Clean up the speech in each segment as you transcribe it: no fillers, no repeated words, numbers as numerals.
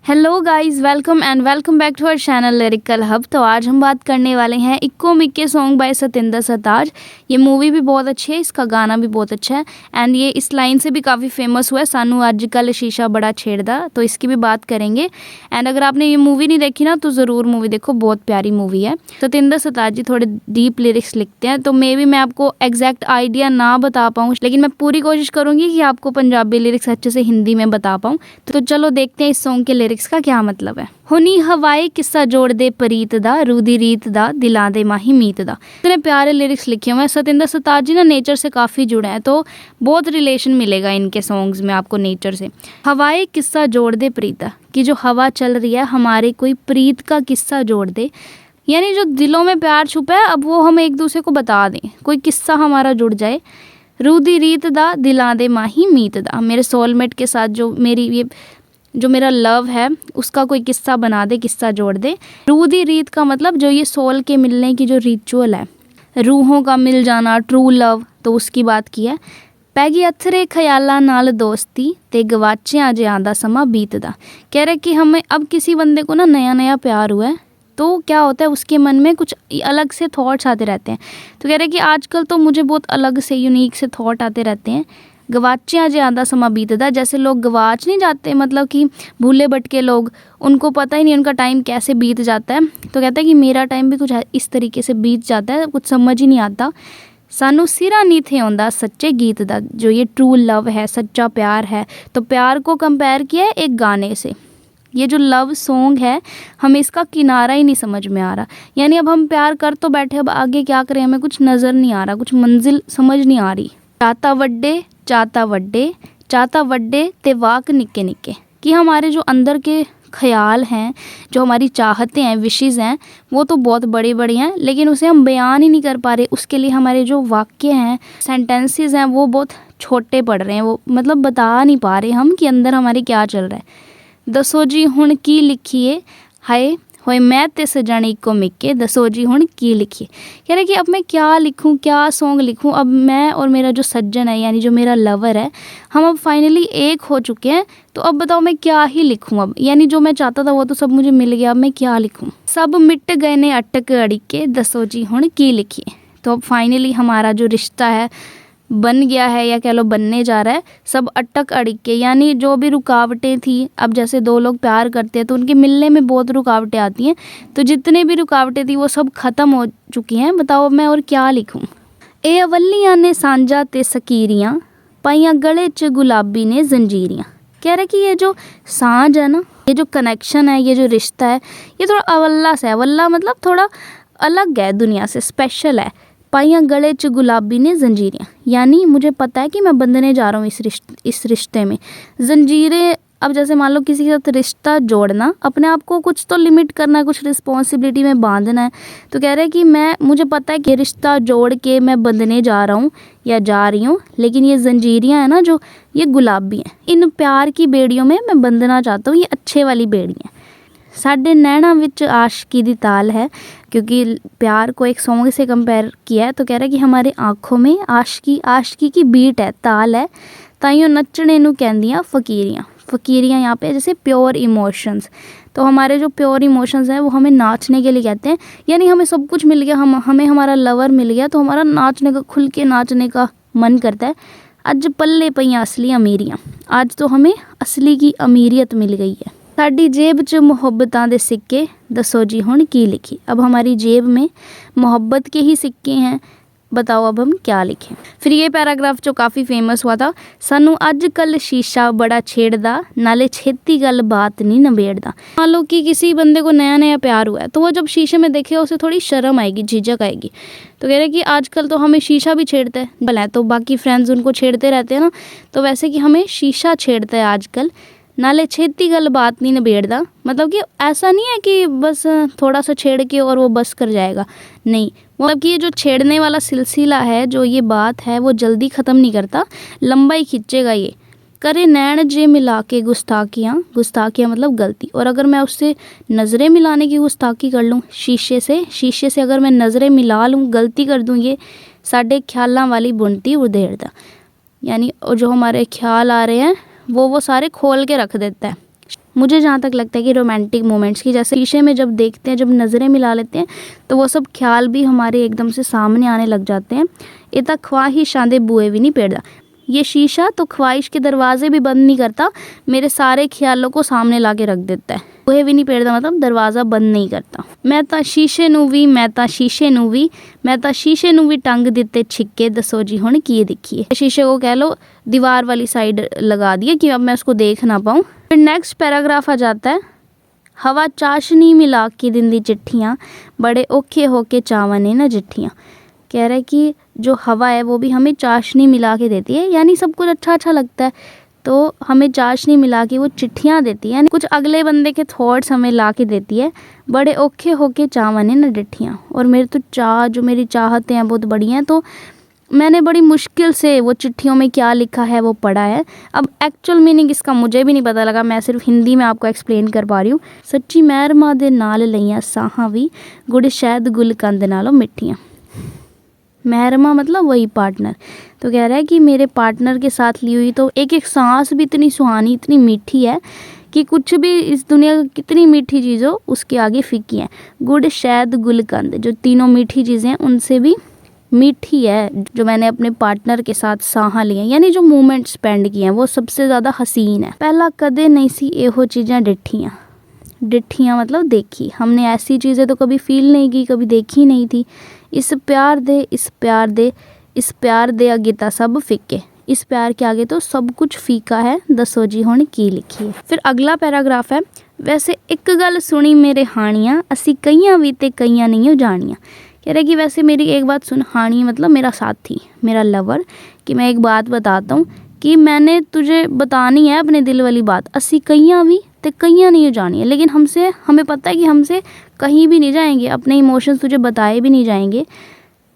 Hello guys, welcome back to our channel lyrical hub. तो आज हम बात करने वाले हैं इक्को मिक्के सॉन्ग बाय सतिंदर सरताज। ये मूवी भी बहुत अच्छी है, इसका गाना भी बहुत अच्छा है एंड ये इस लाइन से भी काफ़ी फेमस हुआ है, सानू अजकल शीशा बड़ा छेड़दा। तो इसकी भी बात करेंगे एंड अगर आपने ये मूवी नहीं देखी ना तो ज़रूर मूवी देखो, बहुत प्यारी मूवी है। सतिंदर सरताज जी थोड़े डीप लिरिक्स लिखते हैं, तो मे भी मैं आपको एग्जैक्ट आइडिया ना बता पाऊँ, लेकिन मैं पूरी कोशिश करूँगी कि आपको पंजाबी लिरिक्स अच्छे से हिंदी में बता पाऊँ। तो चलो देखते हैं इस सॉन्ग के लिरिक्स का क्या मतलब है। हुनी हवाए किस्सा जोड़ दे परीत दा, रूदी रीत दा, दिलां दे माही मीत दा। इतने प्यारे लिरिक्स लिखे हुए हैं। सतिंदर सरताज जी ना नेचर से काफ़ी जुड़े हैं, तो बहुत रिलेशन मिलेगा इनके सॉन्ग्स में आपको नेचर से। हवाए किस्सा जोड़ दे प्रीत दा, कि जो हवा चल रही है हमारे कोई प्रीत का किस्सा जोड़ दे, यानी जो दिलों में प्यार छुपा है अब वो हम एक दूसरे को बता दें, कोई किस्सा हमारा जुड़ जाए। रूदी रीत दा, दिलां दे माही मीत दा, मेरे सोलमेट के साथ जो मेरा लव है उसका कोई किस्सा बना दे, किस्सा जोड़ दे। रूदी रीत का मतलब जो ये सोल के मिलने की जो रिचुअल है, रूहों का मिल जाना, ट्रू लव, तो उसकी बात की है। पैगी अथरे ख्यालां नाल दोस्ती ते गवाचियां जे आंदा समा बीतदा। कह रहे कि हमें अब किसी बंदे को ना नया नया प्यार हुआ है तो क्या होता है उसके मन में कुछ अलग से थॉट्स आते रहते हैं। तो कह रहे कि आजकल तो मुझे बहुत अलग से यूनिक से थॉट आते रहते हैं। गवाचियां जे आंदा समा बीतदा, जैसे लोग गवाच नहीं जाते, मतलब कि भूले भटके लोग, उनको पता ही नहीं उनका टाइम कैसे बीत जाता है। तो कहता है कि मेरा टाइम भी कुछ इस तरीके से बीत जाता है, कुछ समझ ही नहीं आता। सानू सिरा नहीं थे आंदा सच्चे गीत दा, जो ये ट्रू लव है, सच्चा प्यार है। तो प्यार को कंपेयर किया है एक गाने से। ये जो लव सॉन्ग है हमें इसका किनारा ही नहीं समझ में आ रहा, यानी अब हम प्यार कर तो बैठे, अब आगे क्या करें हमें कुछ नज़र नहीं आ रहा, कुछ मंजिल समझ नहीं आ रही। चाहता वड्डे चाहता वड्डे चाहता वड्डे ते वाक निक्के निक्के, कि हमारे जो अंदर के ख्याल हैं, जो हमारी चाहते हैं, विशेज़ हैं, वो तो बहुत बड़े बड़े हैं, लेकिन उसे हम बयान ही नहीं कर पा रहे। उसके लिए हमारे जो वाक्य हैं, सेंटेंसेस हैं, वो बहुत छोटे पड़ रहे हैं, वो मतलब बता नहीं पा रहे हम कि अंदर हमारे क्या चल रहा है। दसो जी हुण की लिखिए, हाय होए मैं ते सजाने इक्को मिक्के, दसो जी हुण की लिखिए। कह रहे कि अब मैं क्या लिखूं, क्या सॉन्ग लिखूं। अब मैं और मेरा जो सज्जन है, यानी जो मेरा लवर है, हम अब फाइनली एक हो चुके हैं। तो अब बताओ मैं क्या ही लिखूं अब, यानी जो मैं चाहता था वो तो सब मुझे मिल गया, अब मैं क्या लिखूं। सब मिट गए ने अटक अड़िके, दसो जी हुण की लिखिए। तो अब फाइनली हमारा जो रिश्ता है बन गया है, या कह लो बनने जा रहा है। सब अटक अड़िक के, यानी जो भी रुकावटें थी, अब जैसे दो लोग प्यार करते हैं तो उनके मिलने में बहुत रुकावटें आती हैं, तो जितने भी रुकावटें थी वो सब ख़त्म हो चुकी हैं। बताओ मैं और क्या लिखूं। ए अवलियां ने सांझा ते सकीरियां, पाइयां गले च गुलाबी ने जंजीरियां। कह रहे कि ये जो सांझ है ना, ये जो कनेक्शन है, ये जो रिश्ता है, ये थोड़ा अवल्ला सा है। अवल्ला मतलब थोड़ा अलग है, दुनिया से स्पेशल है। पाइयां गले च गुलाबी ने जंजीरें, यानी मुझे पता है कि मैं बंधने जा रहा हूँ इस रिश्ते में। जंजीरें, अब जैसे मान लो किसी के साथ रिश्ता जोड़ना, अपने आप को कुछ तो लिमिट करना है, कुछ रिस्पॉन्सिबिलिटी में बांधना है। तो कह रहे हैं कि मुझे पता है कि रिश्ता जोड़ के मैं बंधने जा रहा हूँ या जा रही हूँ, लेकिन ये जंजीरियाँ हैं ना जो, ये गुलाबी हैं। इन प्यार की बेड़ियों में मैं बंधना चाहता हूँ, ये अच्छे वाली बेड़ियाँ। साढ़े नैना विच आशिकी दी ताल है, क्योंकि प्यार को एक सॉन्ग से कंपेयर किया है। तो कह रहा है कि हमारे आँखों में आशिकी की बीट है, ताल है। ताइयों नचने नू कहंदियां फकीरियाँ। फकीरियाँ यहाँ पे जैसे प्योर इमोशंस, तो हमारे जो प्योर इमोशंस हैं वो हमें नाचने के लिए कहते हैं। यानी हमें सब कुछ मिल गया, हमें हमारा लवर मिल गया, तो हमारा नाचने का, खुल के नाचने का मन करता है। अज पल्ले पईयां असली अमीरियाँ, आज तो हमें असली की अमीरियत मिल गई है। साडी जेब च मुहब्बतां दे सिक्के, दसो जी हुण की लिखी। अब हमारी जेब में मोहब्बत के ही सिक्के हैं, बताओ अब हम क्या लिखें। फिर ये पैराग्राफ जो काफ़ी फेमस हुआ था, सानू अजकल शीशा बड़ा छेड़दा, नाले छेती गल बात नहीं नबेड़दा। मान लो कि किसी बंदे को नया नया प्यार हुआ है, तो वो जब शीशे में देखेगा उसे थोड़ी शर्म आएगी, झिझक आएगी। तो कह रहे कि आजकल तो हमें शीशा भी छेड़ता है, भला तो बाकी फ्रेंड्स उनको छेड़ते रहते हैं ना, तो वैसे कि हमें शीशा छेड़ता है आजकल। नाले छेती गल बात नहीं नबेड़दा, मतलब कि ऐसा नहीं है कि बस थोड़ा सा छेड़ के और वो बस कर जाएगा, नहीं, मतलब कि ये जो छेड़ने वाला सिलसिला है, जो ये बात है, वो जल्दी ख़त्म नहीं करता, लंबा ही खींचेगा ये। करे नैन जे मिला के गुस्ताखियाँ मतलब गलती, और अगर मैं उससे नज़रें मिलाने की गुस्ताखी कर लूँ, शीशे से अगर मैं नज़रें मिला लूँ, गलती कर दूँ, ये साढ़े ख्यालां वाली बुनती उधेड़दा, यानी जो हमारे ख्याल आ रहे हैं वो सारे खोल के रख देता है। मुझे जहाँ तक लगता है कि रोमांटिक मोमेंट्स की, जैसे शीशे में जब देखते हैं, जब नज़रें मिला लेते हैं तो वो सब ख्याल भी हमारे एकदम से सामने आने लग जाते हैं। इतना ख्वाहिशां दे बूए भी नहीं पेड़दा, ये शीशा तो ख्वाहिश के दरवाजे भी बंद नहीं करता, मेरे सारे ख्यालों को सामने ला के रख देता है। बूहे भी नहीं पेड़दा मतलब दरवाज़ा बंद नहीं करता। मैं तां शीशे नूं भी, मैं तां शीशे नूं भी, मैं तां शीशे नूं भी टंग दिते छिक्के, दसो जी हुण की दिखिए। शीशे को कह लो दीवार वाली साइड लगा दिए कि अब मैं उसको देख ना पाऊँ। फिर नेक्स्ट पैराग्राफ आ जाता है, हवा चाशनी मिला के दिंदी चिट्ठियाँ, बड़े औखे होके चावन ने ना चिट्ठियाँ। कह रहा है कि जो हवा है वो भी हमें चाशनी मिला के देती है, यानी सब कुछ अच्छा अच्छा लगता है तो हमें चाशनी मिला के वो चिट्ठियाँ देती है, कुछ अगले बंदे के थॉट्स हमें ला के देती है। बड़े औखे होके चावन ने ना चिट्ठियाँ, और मेरे तो जो मेरी चाहते हैं बहुत बड़ी हैं, तो मैंने बड़ी मुश्किल से वो चिट्ठियों में क्या लिखा है वो पढ़ा है। अब एक्चुअल मीनिंग इसका मुझे भी नहीं पता लगा, मैं सिर्फ हिंदी में आपको एक्सप्लेन कर पा रही हूँ। सच्ची महरमा दे नाल लईयां साहां भी, गुड़ शहद गुलकंद नालों मिठियाँ। महरमा मतलब वही पार्टनर, तो कह रहा है कि मेरे पार्टनर के साथ ली हुई तो एक एक सांस भी इतनी सुहानी, इतनी मीठी है कि कुछ भी इस दुनिया की कितनी मीठी चीज़ हो उसके आगे फीकी है। गुड़ शहद गुलकंद, जो तीनों मीठी चीज़ें हैं उनसे भी मीठी है जो मैंने अपने पार्टनर के साथ साहा लिए, यानी जो मोमेंट स्पेंड किए हैं वो सबसे ज़्यादा हसीन है। पहला कदे नहीं सी एहो चीज़ां डिठियाँ, डिठियाँ मतलब देखी, हमने ऐसी चीज़ें तो कभी फील नहीं की, कभी देखी नहीं थी। इस प्यार दे, इस प्यार दे, इस प्यार दे अगे ता सब फिक्के, इस प्यार के आगे तो सब कुछ फीका है, दसो जी हुण की लिखिए। फिर अगला पैराग्राफ है, वैसे एक गल सुनी मेरे हानियाँ, असी कईयां भी ते कईयां नहीं जानियाँ। कह रहे कि वैसे मेरी एक बात सुन, हानी मतलब मेरा साथी, मेरा लवर, कि मैं एक बात बताता हूँ कि मैंने तुझे बतानी है अपने दिल वाली बात, असी कईयां भी ते कईयां नहीं जानी है, लेकिन हमें पता है कि हमसे कहीं भी नहीं जाएंगे, अपने इमोशंस तुझे बताए भी नहीं जाएंगे।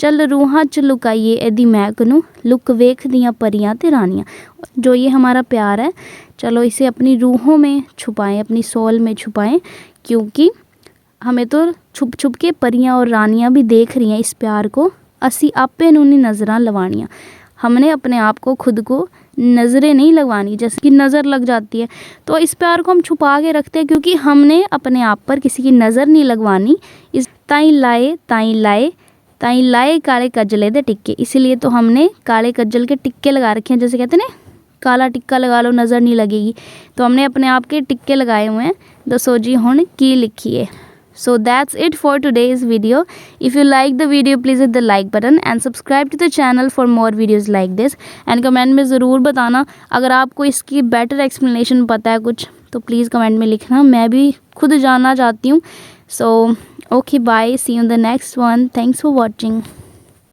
चल रूहां च लुकाइए एदी महक नूं, लुक वेख दियां परियां ते रानियां। जो ये हमारा प्यार है, चलो इसे अपनी रूहों में छुपाएं, अपनी सोल में छुपाएं, क्योंकि हमें तो छुप छुप के परियां और रानियां भी देख रही हैं इस प्यार को, असी आपे नूं नहीं नज़रां लवानियां। हमने अपने आप को, खुद को नज़रें नहीं लगवानी, जैसे कि नज़र लग जाती है, तो इस प्यार को हम छुपा के रखते हैं क्योंकि हमने अपने आप पर किसी की नज़र नहीं लगवानी। इस ताई लाए काले कजले दे टिक्के, इसीलिए तो हमने काले कज्जल के टिक्के लगा रखे हैं, जैसे कहते हैं ना काला टिक्का लगा लो नज़र नहीं लगेगी, तो हमने अपने आप के टिक्के लगाए हुए हैं। दसो जी हुण की लिखिए। So that's it for today's video. If you like the video, please hit the like button and subscribe to the channel for more videos like this. And comment में ज़रूर बताना अगर आपको इसकी better explanation पता है कुछ, तो please comment में लिखना, मैं भी खुद जानना चाहती हूँ। So okay, bye, see you in the next one. Thanks for watching.